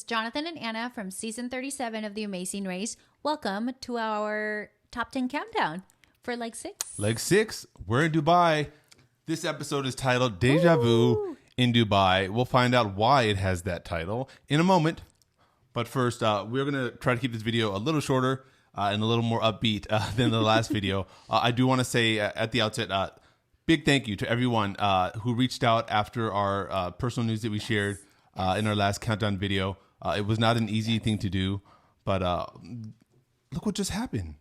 Jonathan and Anna from season 37 of The Amazing Race. Welcome to our top 10 countdown for leg 6. Leg 6, we're in Dubai. This episode is titled Deja Vu in Dubai. We'll find out why it has that title in a moment. But first, we're going to try to keep this video a little shorter and a little more upbeat than the last video. I do want to say at the outset, big thank you to everyone who reached out after our personal news that we shared in our last countdown video. It was not an easy thing to do, but look what just happened.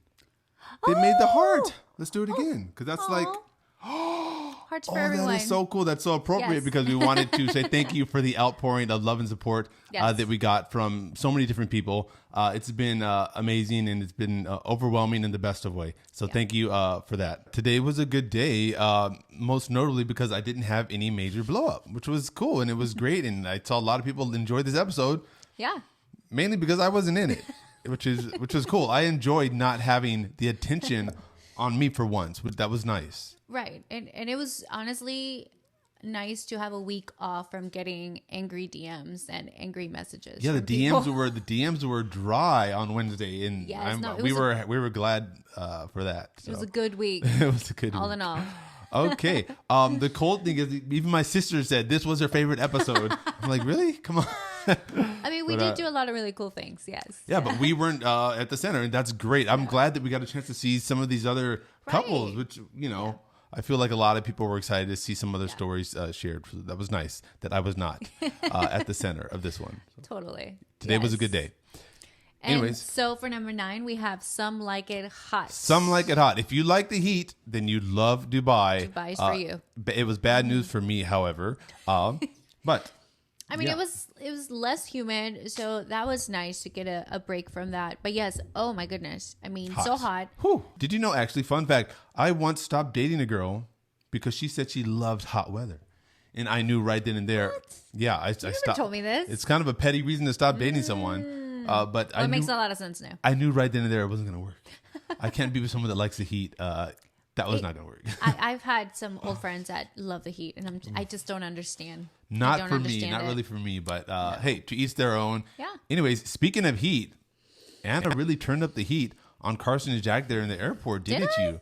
They made the heart. Let's do it again, because that's like... Hearts for everyone. That is so cool. That's so appropriate because we wanted to say thank you for the outpouring of love and support that we got from so many different people. It's been amazing, and it's been overwhelming in the best of way. So thank you for that. Today was a good day, most notably because I didn't have any major blow up, which was cool, and it was great. And I saw a lot of people enjoy this episode. Yeah. Mainly because I wasn't in it, which is cool. I enjoyed not having the attention on me for once. That was nice. Right. And it was honestly nice to have a week off from getting angry DMs and angry messages. Yeah, the DMs were dry on Wednesday, and we were glad for that. So. It was a good week. It was a good week. All in all. Okay. The cold thing is, even my sister said this was her favorite episode. I'm like, really? Come on. I mean, we did do a lot of really cool things. Yes. Yeah, but we weren't at the center, and that's great. I'm glad that we got a chance to see some of these other couples, which, I feel like a lot of people were excited to see some other stories shared. That was nice that I was not at the center of this one. So totally. Today was a good day. Anyways. So for number 9, we have Some Like It Hot. Some Like It Hot. If you like the heat, then you love Dubai. Dubai's for you. It was bad news for me, however. But... I mean, it was less humid, so that was nice to get a break from that. But yes, oh my goodness. I mean, so hot. Whew. Did you know, actually, fun fact, I once stopped dating a girl because she said she loved hot weather. And I knew right then and there. What? Yeah, I stopped. You never told me this. It's kind of a petty reason to stop dating someone. But it makes a lot of sense now. I knew right then and there it wasn't going to work. I can't be with someone that likes the heat. That was not going to work. I've had some old friends that love the heat, and I just don't understand. Not for me, not really for me, but hey, to each their own. Yeah. Anyways, speaking of heat, Anna really turned up the heat on Carson and Jack there in the airport, didn't you?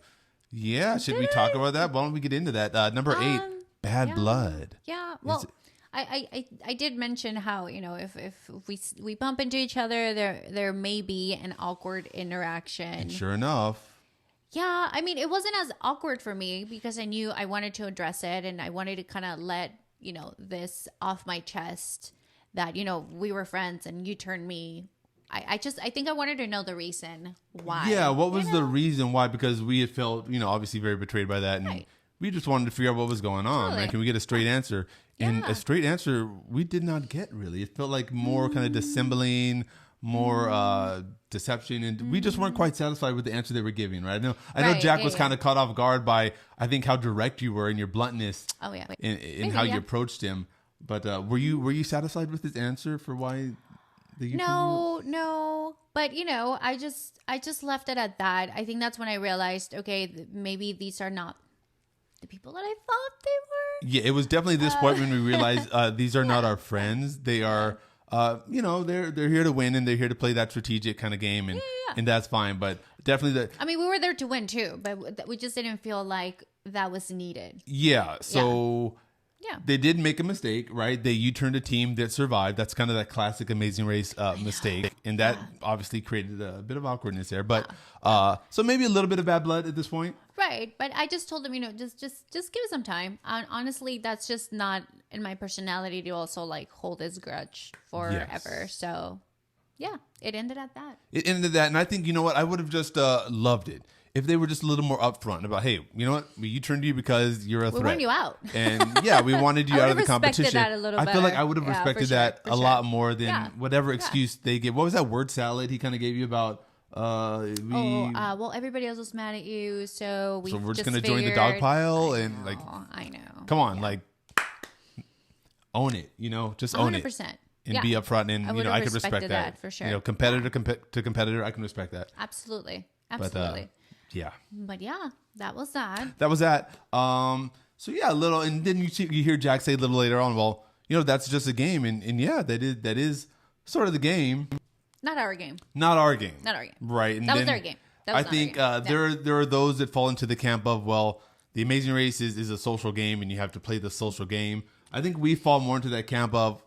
Yeah. Should we talk about that? Why don't we get into that? Number 8, Bad Blood. Yeah. Well, I did mention how, if we bump into each other, there may be an awkward interaction. And sure enough. Yeah, I mean, it wasn't as awkward for me because I knew I wanted to address it, and I wanted to kind of let, this off my chest that, we were friends and you turned me. I think I wanted to know the reason why. Yeah, what was the reason why? Because we had felt, obviously very betrayed by that, and we just wanted to figure out what was going on. Totally. Right? Can we get a straight answer? And a straight answer we did not get, really. It felt like more kind of dissembling, more deception, and we just weren't quite satisfied with the answer they were giving, right? I know Jack was kind of caught off guard by, I think, how direct you were in your bluntness in how you approached him. But were you satisfied with his answer for why the No. But, I just left it at that. I think that's when I realized, okay, maybe these are not the people that I thought they were. Yeah, it was definitely this point when we realized these are not our friends. They are... they're here to win, and they're here to play that strategic kind of game, and that's fine. But definitely, we were there to win too, but we just didn't feel like that was needed. Yeah. So they did make a mistake, right? They U-turned a team that survived. That's kind of that classic Amazing Race mistake, and that obviously created a bit of awkwardness there. But so maybe a little bit of bad blood at this point. Right, but I just told him, just give it some time. Honestly, that's just not in my personality to also hold this grudge forever. Yes. So, yeah, it ended at that. It ended at that, and I think, what, I would have just loved it if they were just a little more upfront about, hey, you know what, we turned to you because you're a threat. We wanted you out. And we wanted you out of the competition. That a little I feel like I would have respected that a lot more than whatever excuse they gave. What was that word salad he kind of gave you about? Well, everybody else was mad at you, so we're just gonna join the dog pile and I know. Come on, own it, just own 100%. It and be upfront, and I could respect that for sure. Competitor to competitor, I can respect that. Absolutely. But that was that. That was that. So a little, and then you hear Jack say a little later on, well, that's just a game, and that is sort of the game. Not our game. Not our game. Not our game. Right. And that was their game. That was I think there are those that fall into the camp of, well, the Amazing Race is a social game and you have to play the social game. I think we fall more into that camp of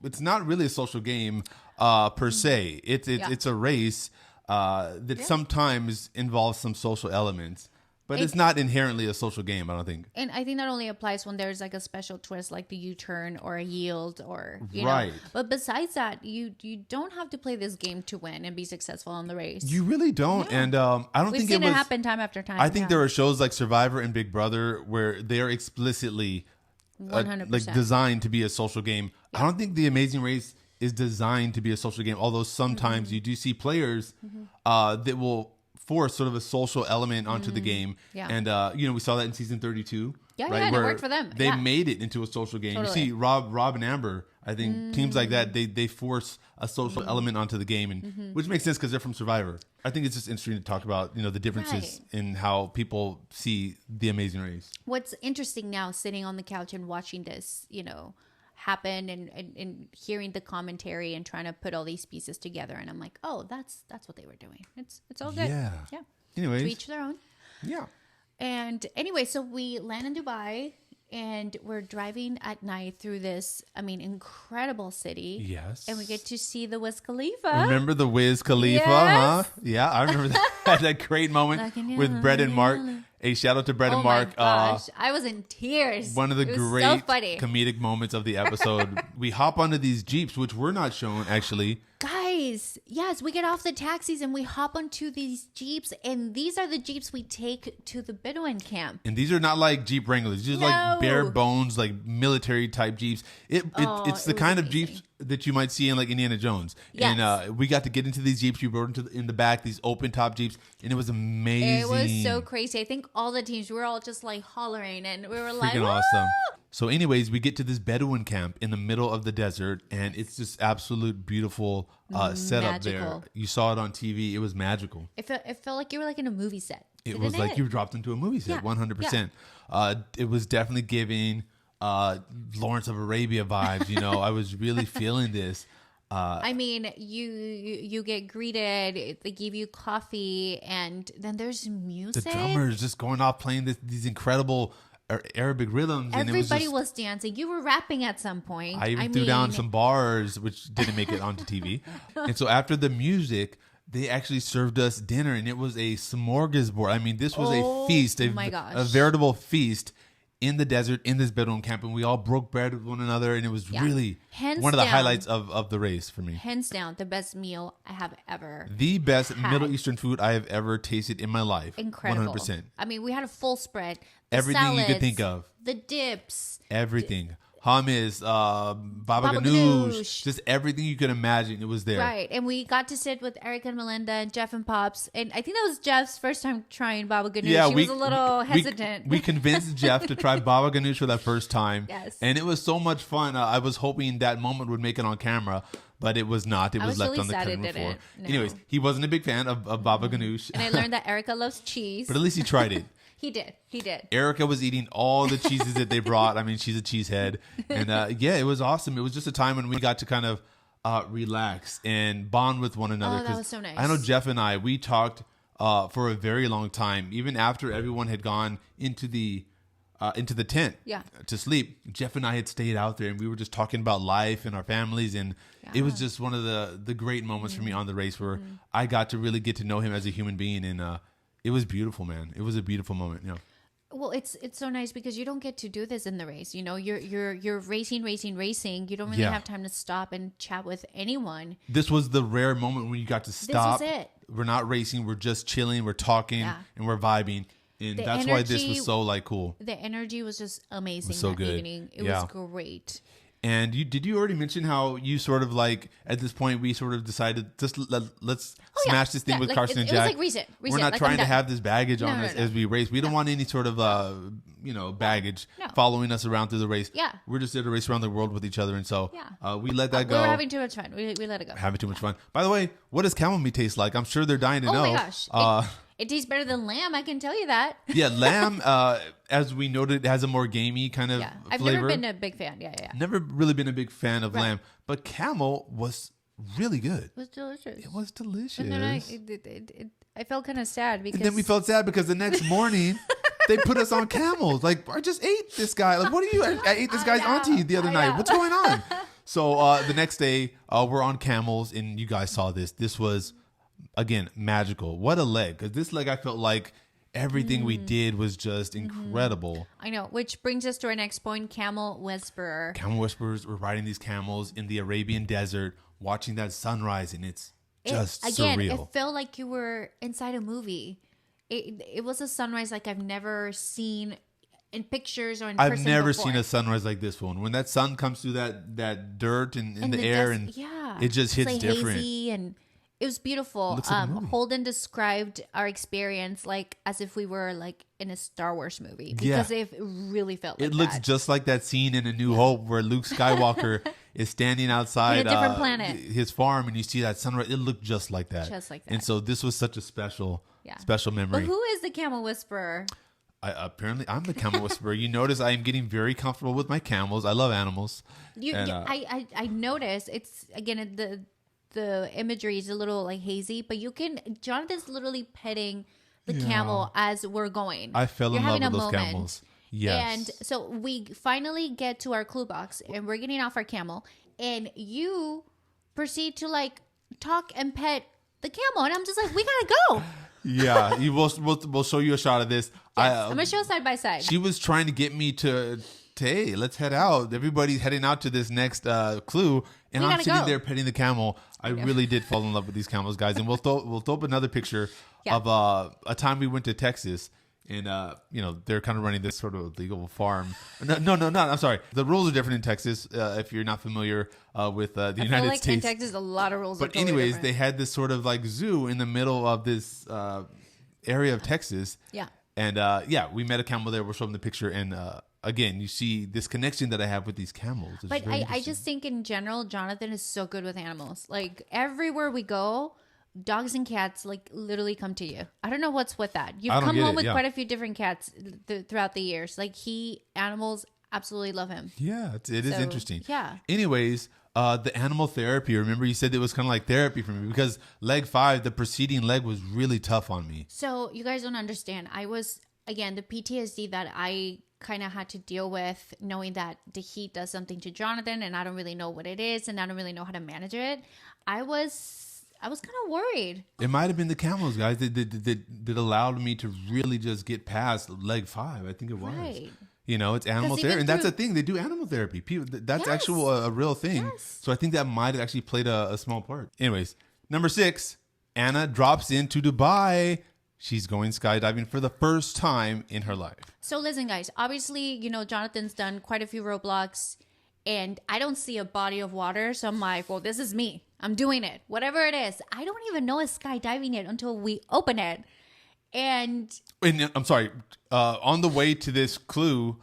it's not really a social game per se. It's a race that sometimes involves some social elements. But it's not inherently a social game, I don't think. And I think that only applies when there's like a special twist, like the U-turn or a yield or, you right. know. But besides that, you don't have to play this game to win and be successful on the race. You really don't. Yeah. And I don't We've think seen it happen time after time. I think there are shows like Survivor and Big Brother where they are explicitly 100%. like designed to be a social game. Yeah. I don't think the Amazing Race is designed to be a social game, although sometimes you do see players that will force sort of a social element onto the game. Yeah. And, we saw that in season 32. Yeah, right, yeah, and it worked for them. They made it into a social game. Totally. You see Rob and Amber, I think teams like that, they force a social element onto the game, and which makes sense because they're from Survivor. I think it's just interesting to talk about, the differences in how people see the Amazing Race. What's interesting now, sitting on the couch and watching this, happen and hearing the commentary and trying to put all these pieces together, and I'm like, oh, that's what they were doing. It's all good. Yeah. Anyways, to each their own. Yeah. And anyway, so we land in Dubai and we're driving at night through this, incredible city. Yes. And we get to see the Wiz Khalifa. Remember the Wiz Khalifa, huh? Yeah, I remember that great moment with Brett and Mark. A shout out to Brett and Mark. Oh my gosh, I was in tears. One of the great comedic moments of the episode. We hop onto these Jeeps, which were not shown actually. Guys, yes, we get off the taxis and we hop onto these Jeeps, and these are the Jeeps we take to the Bedouin camp. And these are not like Jeep Wranglers. These are like bare bones, like military type Jeeps. It's the kind of Jeeps that you might see in like Indiana Jones. Yes. And we got to get into these Jeeps. We rode in the back, these open top Jeeps, and it was amazing. It was so crazy. I think all the teams, we were all just like hollering, and we were like, freaking awesome. So anyways, we get to this Bedouin camp in the middle of the desert, and it's just absolute beautiful setup there. You saw it on TV. It was magical. It felt like you were like in a movie set. It was like you were dropped into a movie set, 100%. It was definitely giving Lawrence of Arabia vibes. I was really feeling this. You get greeted, they give you coffee, and then there's music. The drummers just going off playing these incredible Arabic rhythms. Everybody was dancing. You were rapping at some point. I even threw down some bars, which didn't make it onto TV. And so after the music, they actually served us dinner, and it was a smorgasbord. This was a feast, a veritable feast in the desert, in this Bedouin camp, and we all broke bread with one another, and it was really one of the highlights of the race for me. Hands down, the best meal I have ever The best Middle Eastern food I have ever tasted in my life. Incredible. 100%. We had a full spread. Everything salads, you could think of. The dips. Everything. Hummus, baba ganoush, just everything you could imagine. It was there. Right. And we got to sit with Eric and Melinda and Jeff and Pops. And I think that was Jeff's first time trying baba ganoush. Yeah, he was a little hesitant. We convinced Jeff to try baba ganoush for that first time. Yes. And it was so much fun. I was hoping that moment would make it on camera, but it was not. It was left on the cutting room floor. No. Anyways, he wasn't a big fan of baba ganoush. And I learned that Erica loves cheese. But at least he tried it. He did. Erica was eating all the cheeses that they brought. She's a cheesehead. And it was awesome. It was just a time when we got to kind of relax and bond with one another. Oh, that was so nice. I know Jeff and I, we talked for a very long time. Even after everyone had gone into the tent to sleep, Jeff and I had stayed out there, and we were just talking about life and our families. And it was just one of the great moments for me on the race where I got to really get to know him as a human being. And it was beautiful, man. It was a beautiful moment. Well, it's so nice because you don't get to do this in the race. You're racing. You don't really have time to stop and chat with anyone. This was the rare moment when you got to stop. This was it. We're not racing. We're just chilling. We're talking and we're vibing. And that's why this was so cool. The energy was just amazing. It was so that good. Evening. It was great. And did you already mention how you sort of at this point we sort of decided just let's smash this thing with Carson and Jack. It was reset. We're not trying to have this baggage on us as we race. We don't want any sort of baggage following us around through the race. Yeah, we're just there to race around the world with each other, and so we let that go. We were having too much fun. We let it go. Having too much fun. By the way, what does camel meat taste like? I'm sure they're dying to know. Oh my gosh. It tastes better than lamb. I can tell you that. Yeah, lamb, as we noted, has a more gamey kind of I've flavor. never been a big fan. Yeah. Never really been a big fan of lamb, but Camel was really good. It was delicious. It was delicious. And then I felt kind of sad because... And then we felt sad because the next morning... They put us on Camels. Like, I just ate this guy. Like, what are you? I ate this guy's auntie the other night. What's going on? So the next day, we're on Camels, and you guys saw this. This was, again, magical. What a leg. Because this leg, I felt like everything we did was just incredible. I know. Which brings us to our next point, Camel Whisperer. Camel Whisperers were riding these camels in the Arabian desert, watching that sunrise, and it's just surreal. It felt like you were inside a movie. It was a sunrise like I've never seen in pictures or in person I've never before. seen a sunrise like this one. When that sun comes through that dirt and in the air, and it just hits like different. Hazy, and it was beautiful. Holden described our experience like as if we were like in a Star Wars movie because it really felt like it looks just like that scene in A New Hope where Luke Skywalker is standing outside in a different planet, his farm, and you see that sunrise. It looked just like that. And so this was such a special memory. But who is the Camel Whisperer? Apparently, I'm the Camel Whisperer. You notice I am getting very comfortable with my camels. I love animals. I noticed it's again the imagery is a little like hazy, but Jonathan's literally petting the camel as we're going. I fell in love with those camels. Yes. And so we finally get to our clue box and we're getting off our camel, and you proceed to like talk and pet the camel, and I'm just like, we gotta go. Yeah, we'll show you a shot of this. Yes, I'm gonna show side by side. She was trying to get me to hey, let's head out. Everybody's heading out to this next clue, and I'm sitting there petting the camel. I really did fall in love with these camels, guys. And we'll throw up another picture of a time we went to Texas. And, they're kind of running this sort of legal farm. No, I'm sorry. The rules are different in Texas, if you're not familiar with the United States. In Texas, a lot of rules are totally anyways, different. They had this sort of like zoo in the middle of this area of Texas. Yeah. And, we met a camel there. We'll show them the picture. And, again, you see this connection that I have with these camels. It's but I just think in general, Jonathan is so good with animals. Like, everywhere we go... dogs and cats like literally come to you. I don't know what's with that. You've come home with quite a few different cats throughout the years. Like animals absolutely love him. Yeah, it is interesting. Yeah. Anyways, the animal therapy. Remember, you said it was kind of like therapy for me because leg 5, the preceding leg, was really tough on me. So you guys don't understand. I was again the PTSD that I kind of had to deal with, knowing that the heat does something to Jonathan, and I don't really know what it is, and I don't really know how to manage it. I was kind of worried. It might have been the camels, guys, that allowed me to really just get past leg 5. I think it was. Right. It's animal therapy. And that's the thing. They do animal therapy. People, that's actually a real thing. Yes. So I think that might have actually played a small part. Anyways, number 6, Anna drops into Dubai. She's going skydiving for the first time in her life. So listen, guys. Obviously, Jonathan's done quite a few roadblocks. And I don't see a body of water. So I'm like, well, this is me. I'm doing it. Whatever it is. I don't even know it's skydiving it until we open it. And I'm sorry. On the way to this clue,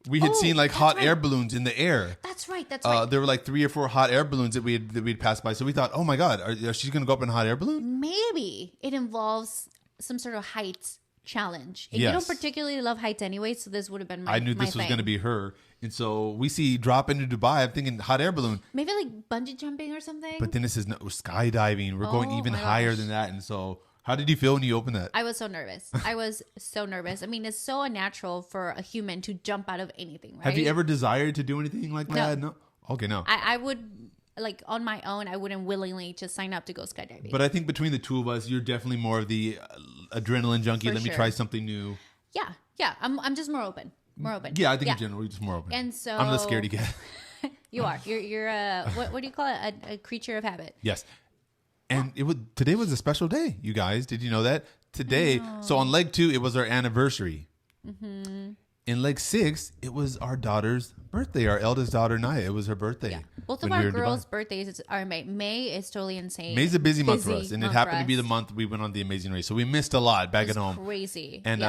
we had seen like hot air balloons in the air. That's right. There were like 3 or 4 hot air balloons that we'd passed by. So we thought, oh my God, are she going to go up in a hot air balloon? Maybe it involves some sort of heights challenge. And you don't particularly love heights anyway, so this would have been I knew this was going to be her. And so we see drop into Dubai. I'm thinking hot air balloon. Maybe like bungee jumping or something. But then it says skydiving. We're going even higher than that. And so how did you feel when you opened that? I was so nervous. I mean, it's so unnatural for a human to jump out of anything, right? Have you ever desired to do anything like that? No. Okay, no. I would, like on my own, I wouldn't willingly just sign up to go skydiving. But I think between the two of us, you're definitely more of the adrenaline junkie. Let me try something new. Yeah. I'm just more open. Yeah, I think in general, you're just more open. And so I'm the scaredy cat. You are. You're a what do you call it? A creature of habit. Yes. And today was a special day, you guys. Did you know that? Today, so on leg 2, it was our anniversary. Mm-hmm. In leg 6, it was our daughter's birthday, our eldest daughter, Naya. It was her birthday. Yeah. Both of our girls' birthdays are May. May is totally insane. May's a busy month for us. And it happened to be the month we went on the Amazing Race. So we missed a lot back at home. Crazy. And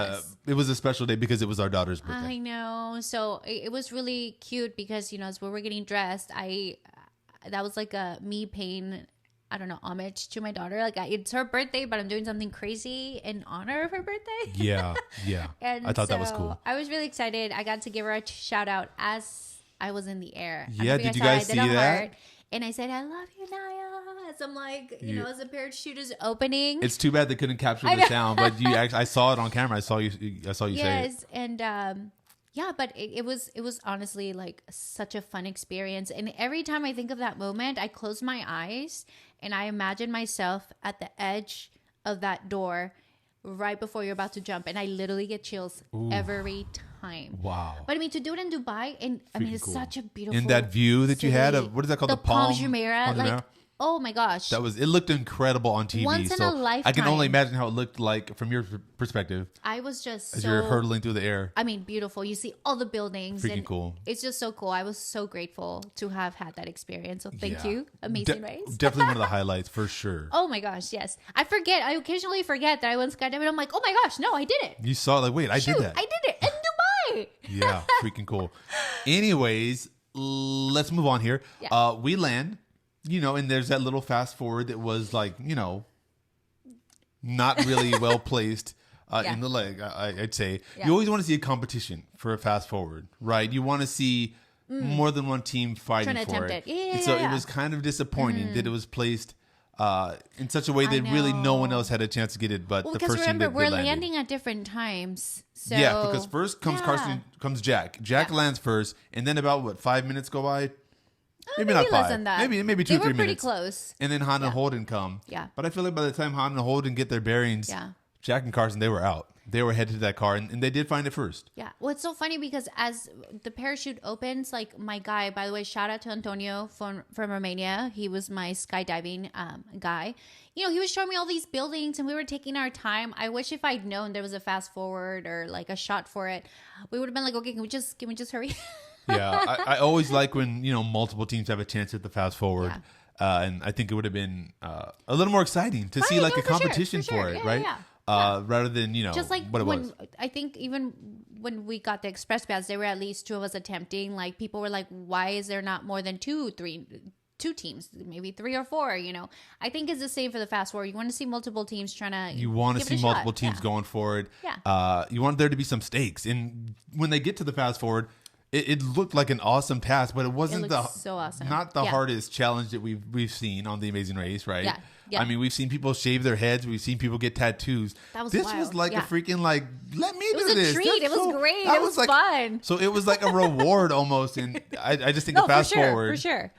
it was a special day because it was our daughter's birthday. I know. So it was really cute because, as we were getting dressed, that was like a me paying I don't know, homage to my daughter. Like it's her birthday, but I'm doing something crazy in honor of her birthday. Yeah. And I thought that was cool. I was really excited. I got to give her a shout out as I was in the air. Yeah, did you guys see that? And I said, I love you, Naya. As I'm like, you know, as the parachute is opening. It's too bad they couldn't capture the sound, but I saw it on camera. I saw you say it. Yes, and yeah, but it was honestly like such a fun experience. And every time I think of that moment, I close my eyes and I imagine myself at the edge of that door right before you're about to jump, and I literally get chills every time. Wow. But I mean, to do it in Dubai, and I mean, it's cool. such a beautiful And that view that you had of, what is that called? The Palm Jumeirah. Like, oh my gosh. It looked incredible on TV. Once in a lifetime. I can only imagine how it looked like from your perspective. I was just as you're hurtling through the air. I mean, beautiful. You see all the buildings. Freaking cool. It's just so cool. I was so grateful to have had that experience. So thank you. Amazing race. Definitely one of the highlights for sure. Oh my gosh, yes. I occasionally forget that I went skydiving. I'm like, oh my gosh, no, I did it. You saw like, wait, I did that. I did it in Dubai. Yeah, freaking cool. Anyways, let's move on here. Yeah. We land. You know, and there's that little fast forward that was like, you know, not really well placed in the leg, I'd say. Yeah. You always want to see a competition for a fast forward, right? You want to see more than one team fighting for it. It was kind of disappointing that it was placed in such a way that really no one else had a chance to get it. But the first team that we're landed. landing at different times. So, yeah, because first comes Jack. Jack lands first, and then about 5 minutes go by. Maybe not less 5. than that. Maybe 2 or 3 minutes. They were pretty close. And then Han and Holden come. Yeah. But I feel like by the time Han and Holden get their bearings, Jack and Carson, they were out. They were headed to that car, and they did find it first. Yeah. Well, it's so funny because as the parachute opens, like my guy, by the way, shout out to Antonio from Romania. He was my skydiving guy. You know, he was showing me all these buildings, and we were taking our time. I wish if I'd known there was a fast forward or like a shot for it, we would have been like, okay, can we just hurry? Yeah, I always like when, you know, multiple teams have a chance at the fast forward. Yeah. And I think it would have been a little more exciting to see like a competition for it, right? Yeah. Rather than, you know, just like what it was. I think even when we got the express pass, there were at least 2 of us attempting. Like people were like, why is there not more than 2 teams, maybe 3 or 4, you know? I think it's the same for the fast forward. You want to see multiple teams you want to see multiple teams going for it. Yeah. You want there to be some stakes. And when they get to the fast forward, it looked like an awesome task, but it wasn't so awesome. Not the hardest challenge that we've seen on The Amazing Race, right? Yeah. Yeah. I mean, we've seen people shave their heads. We've seen people get tattoos. This wild. was like a freaking like, let me do this. It was a treat. It was great. It was like, fun. So it was like a reward almost. And I just think the fast forward. For sure.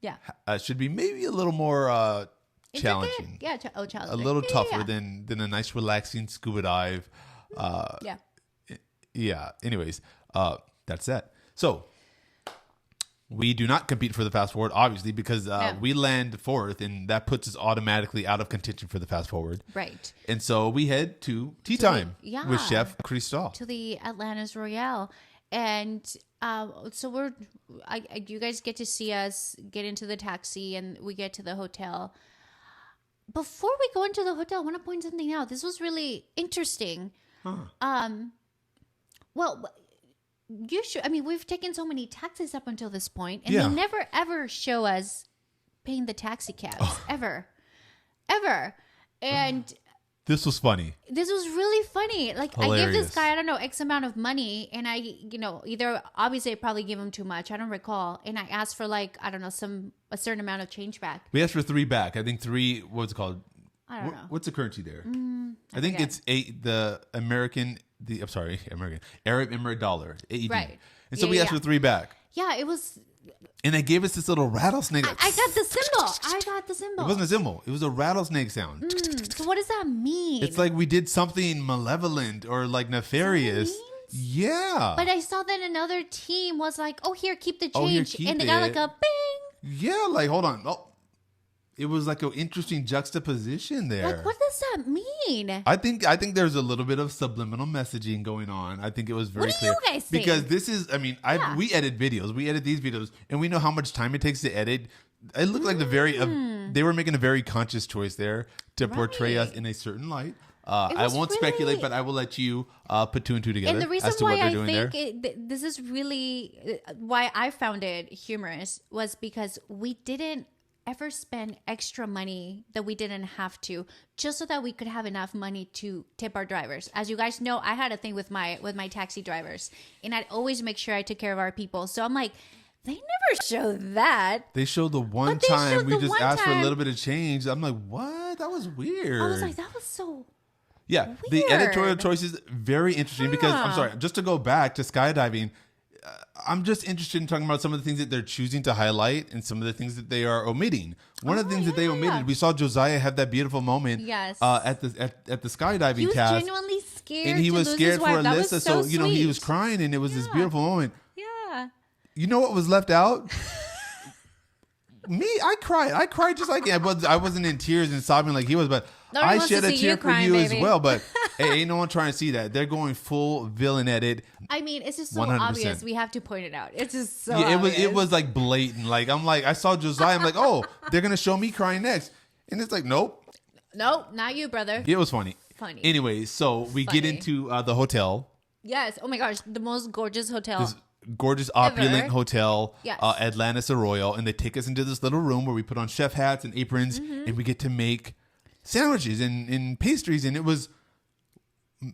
Yeah. Should be maybe a little more challenging. Yeah. Challenging. A little tougher than a nice relaxing scuba dive. Yeah. Yeah. Anyways, that's that. So we do not compete for the fast forward, obviously, because we land 4th, and that puts us automatically out of contention for the fast forward. Right. And so we head to tea time with Chef Cristal. To the Atlantis Royale. And so you guys get to see us get into the taxi, and we get to the hotel. Before we go into the hotel, I want to point something out. This was really interesting. Huh. Well, we've taken so many taxis up until this point, and they never ever show us paying the taxi cabs ever. And this was funny. This was really funny. Like hilarious. I gave this guy, I don't know, X amount of money, and I, you know, obviously I probably gave him too much. I don't recall. And I asked for like, I don't know, a certain amount of change back. We asked for 3 back. I think 3, what's it called? I don't know. What's the currency there? I think it's 8, the American, Arab Emirate dollar, AED. Right. And so we asked for 3 back. Yeah, it was. And they gave us this little rattlesnake. I got the symbol. It wasn't a symbol. It was a rattlesnake sound. So what does that mean? It's like we did something malevolent or like nefarious. Yeah. But I saw that another team was like, oh, here, keep the change. And they got like a bing. Yeah, like, hold on. Oh. It was like an interesting juxtaposition there. Like, what does that mean? I think there's a little bit of subliminal messaging going on. I think it was very clear. What do you guys think? Because this is, we edit videos. We edit these videos, and we know how much time it takes to edit. It looked like they were making a very conscious choice there to portray us in a certain light. I won't speculate, but I will let you put 2 and 2 together. And the reason why I think this is really why I found it humorous was because we didn't ever spend extra money that we didn't have to, just so that we could have enough money to tip our drivers. As you guys know, I had a thing with my taxi drivers, and I'd always make sure I took care of our people. So I'm like, they never show that. They showed the one time we just asked for a little bit of change. I'm like, what? That was weird. I was like, that was so weird. The editorial choices, very interesting because, I'm sorry, just to go back to skydiving, I'm just interested in talking about some of the things that they're choosing to highlight and some of the things that they are omitting. One of the things that they omitted, we saw Josiah have that beautiful moment at the skydiving he was task. Genuinely scared, and he was scared for Alyssa. So you know, he was crying, and it was this beautiful moment. Yeah. You know what was left out? Me, I cried just like I wasn't in tears and sobbing like he was, but I shed a tear for you as well. But hey, ain't no one trying to see that. They're going full villain at it. I mean, it's just so 100%. Obvious. We have to point it out. It's just so obvious. It was like blatant. Like I saw Josiah. I'm like, oh, they're gonna show me crying next, and it's like, nope, not you, brother. It was funny. Anyway, so we get into the hotel. Yes. Oh my gosh, the most gorgeous hotel. This gorgeous opulent hotel, yes. Atlantis Arroyo, and they take us into this little room where we put on chef hats and aprons, and we get to make sandwiches and pastries, and it was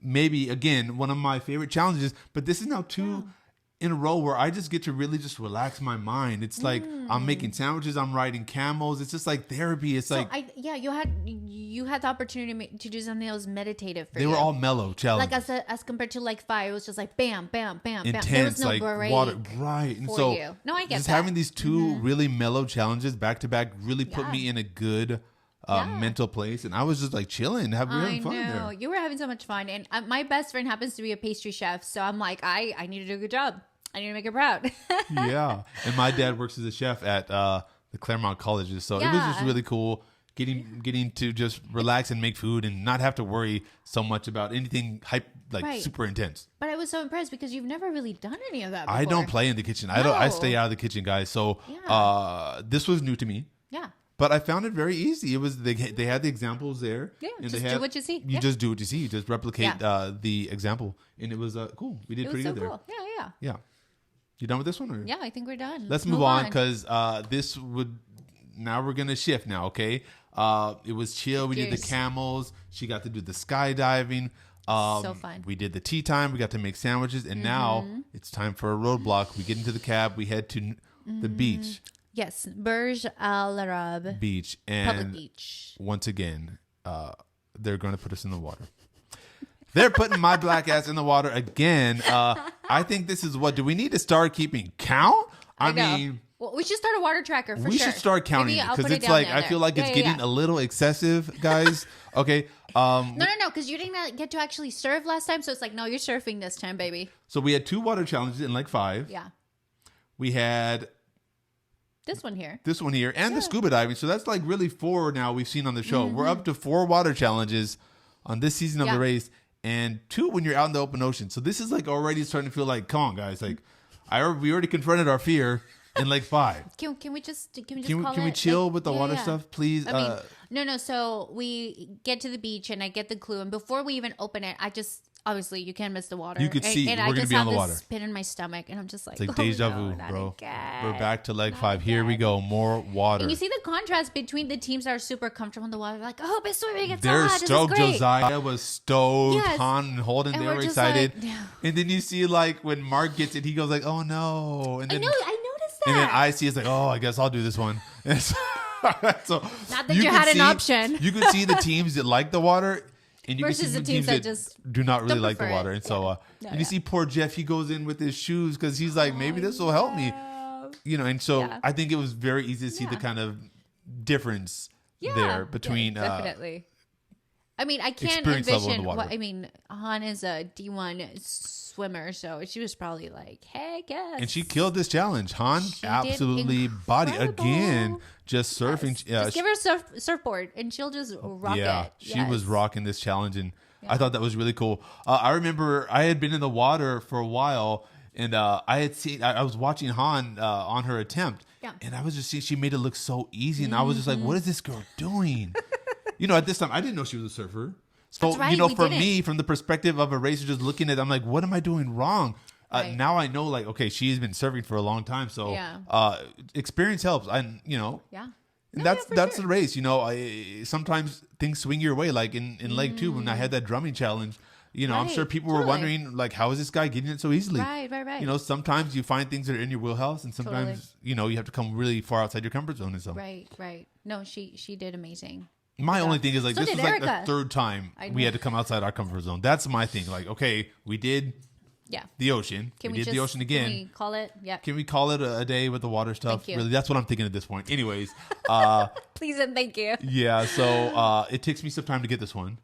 maybe again one of my favorite challenges. But this is now two in a row where I just get to really just relax my mind. It's like I'm making sandwiches, I'm riding camels. It's just like therapy. It's so you had the opportunity to do something that was meditative for you. They were all mellow challenges. Like as compared to like 5, it was just like bam, bam, bam, intense, bam. There was no like break water, right? And so you. No, I get just that. having these two really mellow challenges back to back really put me in a good mental place, and I was just like chilling, having fun there. You were having so much fun, and my best friend happens to be a pastry chef, so I'm like, I need to do a good job. I need to make her proud. Yeah, and my dad works as a chef at the Claremont Colleges, so it was just really cool getting to just relax and make food and not have to worry so much about anything super intense. But I was so impressed because you've never really done any of that before. I don't play in the kitchen. I stay out of the kitchen, guys. So this was new to me. Yeah. But I found it very easy. It was they had the examples there. Yeah, and just do what you see. You just do what you see. You just replicate the example, and it was cool. We did pretty good there. Cool. Yeah. Yeah. You done with this one? Or? Yeah, I think we're done. Let's move on because this would. Now we're gonna shift. Now, okay. It was chill. We did the camels. She got to do the skydiving. So fun. We did the tea time. We got to make sandwiches, and now it's time for a roadblock. We get into the cab. We head to the beach. Yes, Burj Al Arab Beach, and public beach. Once again, they're going to put us in the water. They're putting my black ass in the water again. I think this is what. Do we need to start keeping count? I mean, well, we should start a water tracker for sure. We should start counting because it's like I feel like it's getting a little excessive, guys. Okay. No, because you didn't get to actually surf last time, so it's like, no, you're surfing this time, baby. So we had 2 water challenges in like 5. Yeah. We had this one here, and the scuba diving. So that's like really 4 now we've seen on the show. We're up to 4 water challenges on this season of the race, and 2 when you're out in the open ocean. So this is like already starting to feel like, come on, guys, like we already confronted our fear in like 5. Can we chill with the water stuff, please? I mean, no. So we get to the beach and I get the clue, and before we even open it, I just obviously you can't miss the water. You could see and we're going to be on the water. Spit in my stomach, and I'm just like, it's like deja vu, bro. We're back to leg 5. Here we go, more water. And you see the contrast between the teams that are super comfortable in the water. They're like, oh, it's swimming. It's They're so hot. stoked. This is great. Josiah was stoked. Yes. Han and Holden, and they were excited. Like, yeah. And then you see like when Mark gets it, he goes like, oh no. And then, I noticed that. And then I see it's like, oh, I guess I'll do this one. So not that you had an option. You could see the teams that like the water. And you versus can see the teams that just do not really like the water. And so you see poor Jeff, he goes in with his shoes because he's like, maybe this will help me. And so I think it was very easy to see the kind of difference there between definitely. I mean, I can't envision Han is a D1 swimmer, so she was probably like, heck yes. And she killed this challenge. Han absolutely bodied again, just surfing. Just give her a surfboard and she'll just rock it. Yeah, she was rocking this challenge, and I thought that was really cool. I remember I had been in the water for a while, and I was watching Han on her attempt, and I was just seeing she made it look so easy, and I was just like, what is this girl doing? At this time, I didn't know she was a surfer. So, for me, from the perspective of a racer just looking at it, I'm like, what am I doing wrong? Now I know, like, okay, she's been surfing for a long time. So experience helps. And No, that's sure. the race. Sometimes things swing your way. Like in Leg 2 when I had that drumming challenge. I'm sure Right, people were wondering, like, how is this guy getting it so easily? Right. Sometimes you find things that are in your wheelhouse, and sometimes you have to come really far outside your comfort zone. And so, Right. No, she did amazing. my only thing is like So this did was like Erica. the third time I we know. had to come outside our comfort zone. That's my thing. Like, okay, we did Yeah. the ocean. Can we we did the ocean again. Can we call it? Yeah. Can we call it a day with the water stuff? Thank you. Really, that's what I'm thinking at this point. Anyways, Please and thank you. yeah. So it takes me some time to get this one.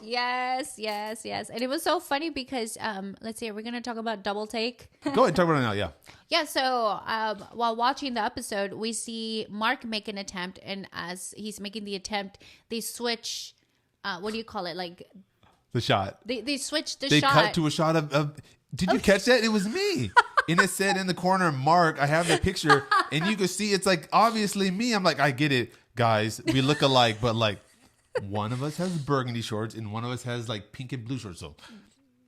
Yes. And it was so funny because let's see, we're gonna talk about double take. Go ahead and talk about it now. Yeah. Yeah, so while watching the episode, we see Mark make an attempt, and as he's making the attempt, they switch. What do you call it? Like The shot. they switch the They shot. cut to a shot of did you catch that? It was me. And it said in the corner, Mark, I have the picture, and you can see it's like obviously me. I'm like, I get it, guys. We look alike, but like one of us has burgundy shorts and one of us has like pink and blue shorts. So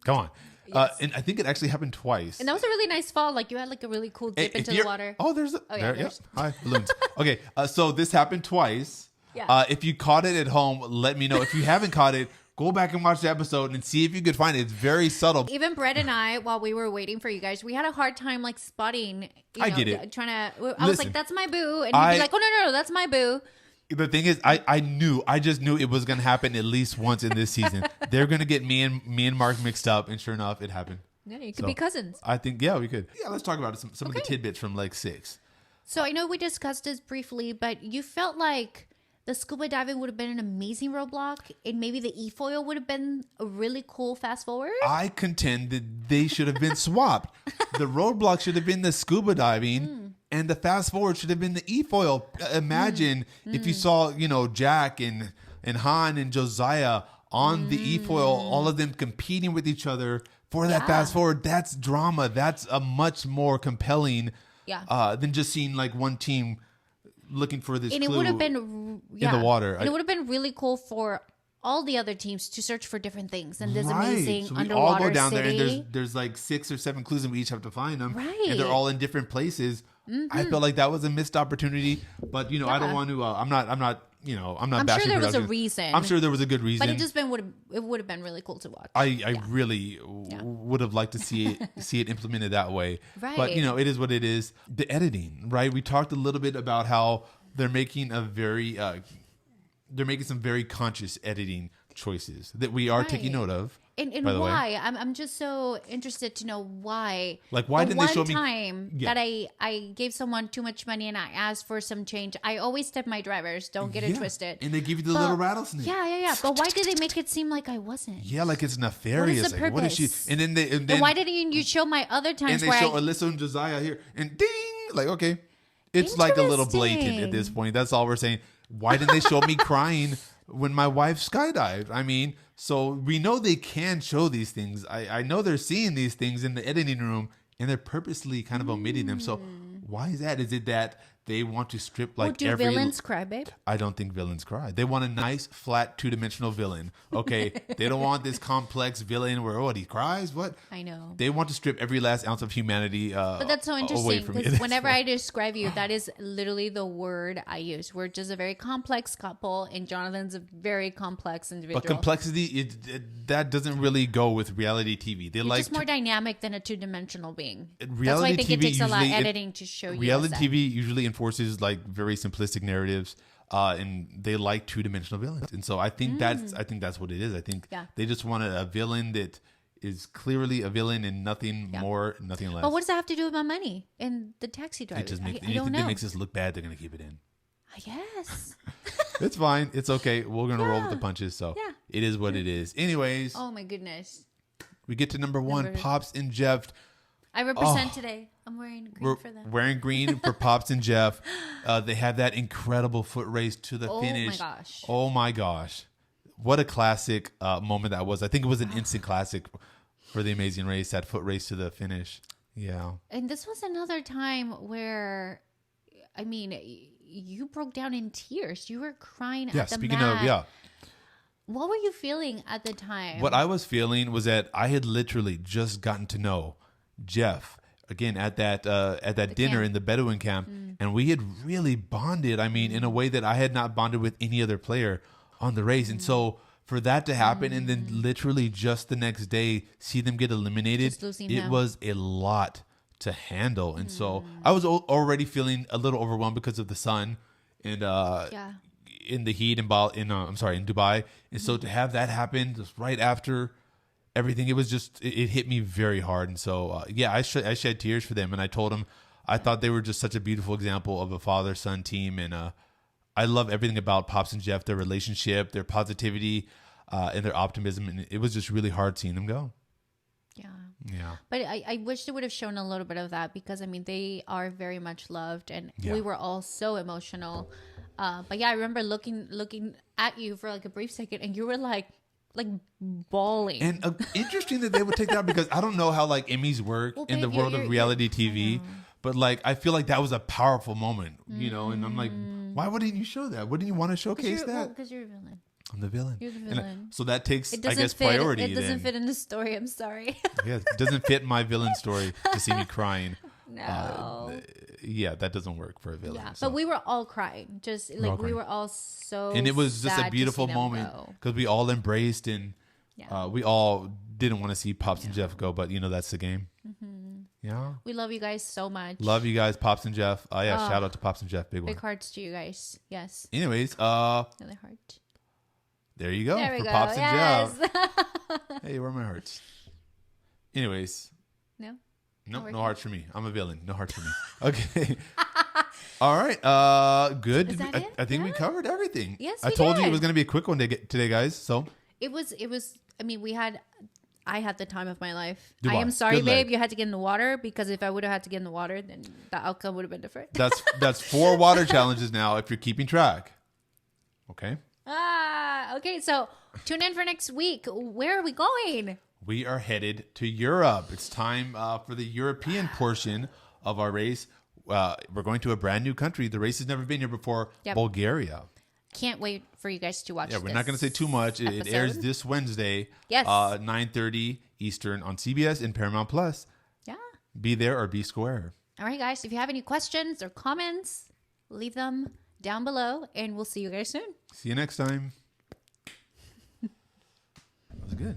come on. Yes. And I think it actually happened twice. And that was a really nice fall. Like you had like a really cool dip into the water. Oh, there's a Oh, yeah, there, there's- yep. Hi, balloons. Okay, so this happened twice. Yeah. If you caught it at home, let me know. If you haven't caught it, go back and watch the episode and see if you could find it. It's very subtle. Even Brett and I, while we were waiting for you guys, we had a hard time like spotting. I get it. Trying to. I was Listen, like, "That's my boo," and he'd be like, "Oh no, that's my boo." The thing is, I just knew it was going to happen at least once in this season. They're going to get me and Mark mixed up, and sure enough, it happened. Yeah, you could be cousins. I think, yeah, we could. Yeah, let's talk about it. Some of the tidbits from Leg 6. So I know we discussed this briefly, but you felt like the scuba diving would have been an amazing roadblock, and maybe the e-foil would have been a really cool fast forward. I contend that they should have been swapped. The roadblock should have been the scuba diving, and the fast forward should have been the e-foil. Imagine if you saw, Jack and Han and Josiah on the e-foil, all of them competing with each other for that fast forward. That's drama. That's a much more compelling than just seeing like one team looking for this And it clue would have been in the water. And it would have been really cool for all the other teams to search for different things in this Right. amazing So we underwater all go down city. there, and there's like 6 or 7 clues, and we each have to find them. Right. And they're all in different places. I felt like that was a missed opportunity, but I don't want to. I'm not. I'm I'm bashing sure there was a production. reason. I'm sure there was a good reason. But it just would have been really cool to watch. I really would have liked to see it implemented that way. Right. But it is what it is. The editing, right? We talked a little bit about how they're making some very conscious editing choices that we are taking note of. And by the way. why? I'm just so interested to know why. Like, why didn't they show me- One time Yeah. that I gave someone too much money and I asked for some change, I always tip my drivers. Don't get it Yeah. twisted. And they give you the But- little rattlesnake. Yeah. But why did they make it seem like I wasn't? Yeah, like it's nefarious. the Like, what is she? purpose? And then And why didn't you show my other and times they where show I... Alyssa and Josiah here, and ding, like okay, it's like a little blatant at this Interesting. point. That's all we're saying. Why didn't they show me crying when my wife skydived? I mean, so we know they can show these things. I know they're seeing these things in the editing room, and they're purposely kind of omitting them. So why is that? Is it that they want to strip like Or do every? villains cry, babe? I don't think villains cry. They want a nice, flat, 2-dimensional villain. Okay, they don't want this complex villain where he cries. What? I know. They want to strip every last ounce of humanity. But that's so away interesting from me. because whenever I describe you, that is literally the word I use. We're just a very complex couple, and Jonathan's a very complex individual. But complexity, that doesn't really go with reality TV. They You're like just more dynamic than a two-dimensional being. That's why I reality think it TV takes a lot of usually- editing to show you. reality as TV usually enforces like very simplistic narratives, and they like 2-dimensional villains. And so I think that's what it is. I think Yeah. they just want a villain that is clearly a villain and nothing more, nothing less. But what does that have to do with my money and the taxi driver? It just makes I anything don't know. that makes us look bad. They're gonna keep it in. I guess. It's fine. It's okay. We're gonna roll with the punches. So Yeah. it is what it is. Anyways, Oh my goodness. we get to number 1. Pops and Jeff. I represent today. I'm wearing green We're for them. wearing green for Pops and Jeff. They have that incredible foot race to the Oh finish. my gosh. Oh my gosh. What a classic moment that was. I think it was an instant classic for the Amazing Race, that foot race to the finish. Yeah. And this was another time where, I mean, you broke down in tears. You were crying Yeah, at the speaking mat. of, yeah. What were you feeling at the time? What I was feeling was that I had literally just gotten to know Jeff again at that dinner camp. in the Bedouin camp, and we had really bonded. I mean, in a way that I had not bonded with any other player on the race, and so for that to happen, and then literally just the next day see them get eliminated, it was a lot to handle. And so I was already feeling a little overwhelmed because of the sun and in the heat in Dubai. And so to have that happen just right after everything, it was just, it hit me very hard. And so, I shed tears for them. And I told them, I thought they were just such a beautiful example of a father-son team. And I love everything about Pops and Jeff, their relationship, their positivity, and their optimism. And it was just really hard seeing them go. Yeah. But I wish they would have shown a little bit of that, because I mean, they are very much loved, and we were all so emotional. But yeah, I remember looking at you for like a brief second, and you were like bawling. And interesting that they would take that, because I don't know how like Emmys work in the world of reality TV, but like I feel like that was a powerful moment, you know. And I'm like, why wouldn't you show that? Wouldn't you want to showcase that? Because you're a villain. I'm the villain. You're the villain. So that takes, I guess, priority. It doesn't fit in the story. I'm sorry. Yeah, it doesn't fit my villain story to see me crying. No. That doesn't work for a villain. Yeah, so. but we were all crying. Just like we were all so. And it was just a beautiful moment because we all embraced, and we all didn't want to see Pops and Jeff go, but you know that's the game. Yeah. We love you guys so much. Love you guys, Pops and Jeff. Shout out to Pops and Jeff, big one. Big hearts to you guys. Yes. Anyways, another heart. There you go. There we for go. Pops Yes. and Jeff. Hey, where are my hearts? Anyways. No. Nope, no hearts for me. I'm a villain. No hearts for me. Okay. All right. Good. Is that it? I think we covered everything. Yes, I told you it was going to be a quick one today, guys. So it was. I mean, I had the time of my life. Dubai. I am sorry, Good babe. leg. You had to get in the water, because if I would have had to get in the water, then the outcome would have been different. that's 4 water challenges now if you're keeping track. Okay. Okay. So tune in for next week. Where are we going? We are headed to Europe. It's time for the European portion of our race. We're going to a brand new country. The race has never been here before. Yep. Bulgaria. Can't wait for you guys to watch. Yeah, we're not going to say too much. It airs this Wednesday. Yes. 9:30 Eastern on CBS and Paramount Plus. Yeah. Be there or be square. All right, guys. If you have any questions or comments, leave them down below, and we'll see you guys soon. See you next time. That was good.